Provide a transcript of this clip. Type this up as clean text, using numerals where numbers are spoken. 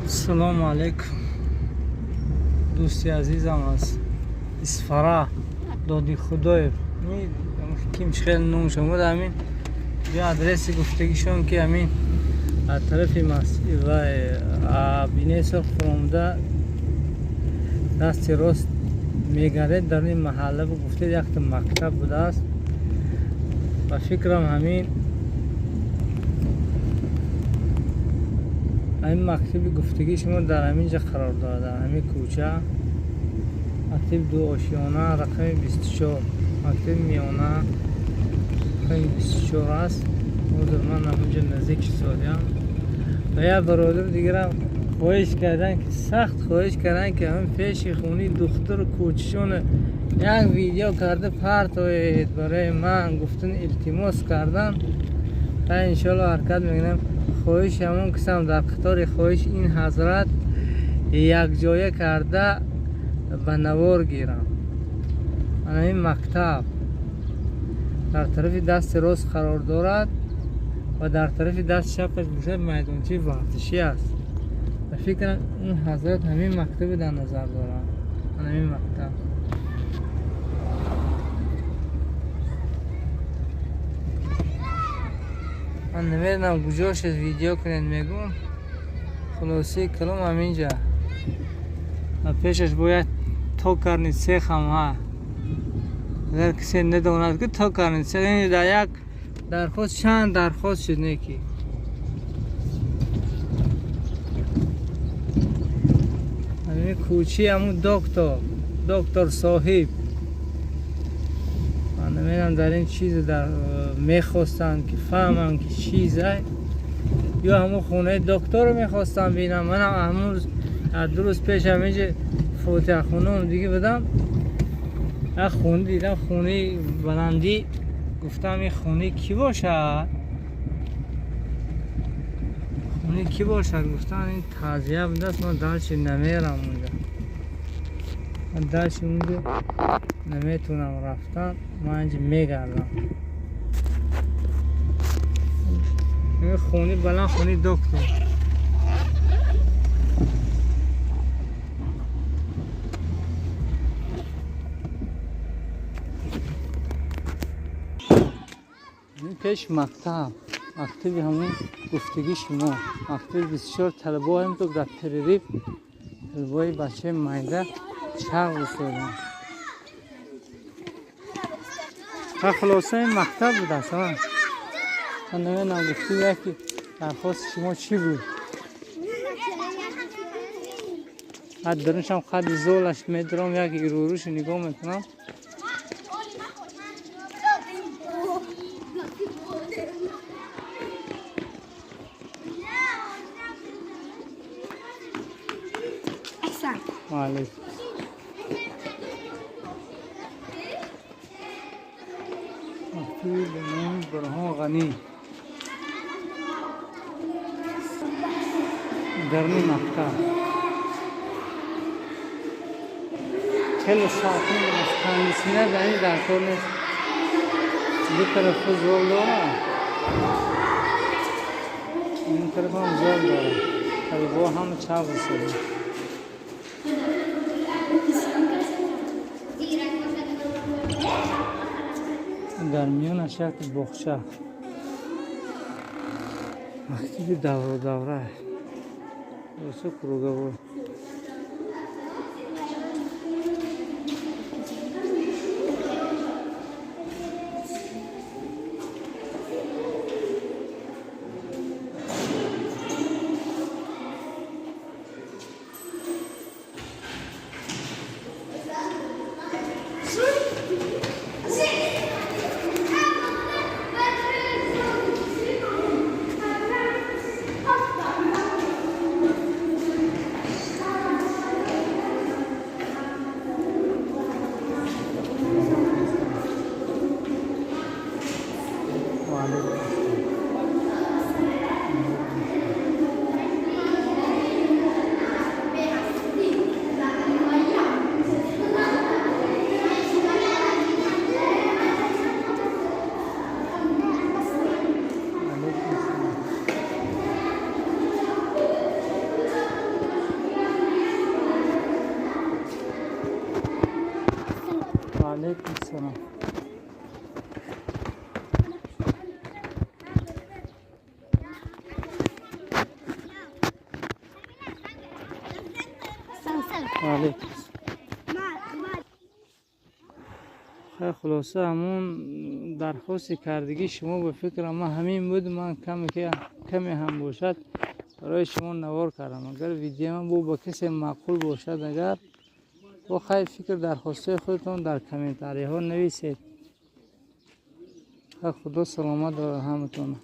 السلام علیکم دوستی عزیزم از اسفرا دادی خدایر کیمش خیلی نوم شما در همین بیا ادرسی گفتگیشون که همین از طرف مسیح و بینه سر فرامده دست راست میگره در این محله گفته یک مکتب بوده است و فکرم همین مکتب گفتگی شما در همینجا قرار داره، در همین کوچه مکتب دو آشیانه رقم 24 مکتب میانه رقم 24 است. حضور من همونجا نزدیک سالیم و یا برادر دیگرم خواهش کردن که سخت خواهش کردن که همین پیش خونی دختر کوچشون یک ویدیو کرده پرتوید برای من گفتن التماس کردن و انشالله حرکت میگنم. خواهش همون قسم در قطار خواهش این حضرت یک جایه کرده به نوار گیرم. این مکتب در طرف دست راست قرار دارد و در طرف دست چپش بشه میدانچه ورزشی است و فکرم این حضرت همین مکتب در نظر دارد. همین مکتب من نمیدونم کجاش ویدیو کنید میگم خلاصی کلام همینجا و پیشش باید تو کرنید سیخ هم ها اگر کسی نداند که تو کرنید سیخ این در یک درخواست چند درخواست شد نیکی همین کوچی همون دکتر صاحب نمیدونم در این چیز در میخواستن که فهمم که چیزه یا همون خونه دکتر رو میخواستم بینم. من همون دو روز پیش همینجا فوتح خونه دیگه بدم یک خونه دیدم خونه بلندی گفتم این خونه کی باشه گفتم این تعذیه بوده است من درش نمیرم اونجا من درش اونجا نمیتونم رفتن من اینجا میگردم این خونی بلند خونی دکتر این پیش مکتب همون گفتگی شما مکتب 24 طلبه هم تو در تریریف طلبه بچه مایده چرق بسودن و خلاصه این مکتب بود اصلا من نمیدونم گفتی یکی درخواست شما چی بود حد درنشم خد زولش میدرم یکی روش نگاه میکنم علیکم برهان غنی گرمی مکتب خیلی ساکن است کاندیشنر در این دکتر نیست دو طرف زول داره این طرف هم زول داره طلبه هم چاپ بسید در میان اشیاء بخشه وقتی دوره واسه کروگاه بله. خیلی خلاصه همون درخواست کردگی شما به فکر ما همین بود. من کمی هم باشد برای شما نوار کردم. اگر ویدیو من با کسی معقول باشد، اگر با خیلی فکر درخواسته خودتون در کامنتاری ها نویسید. خدا سلامت داره همتون.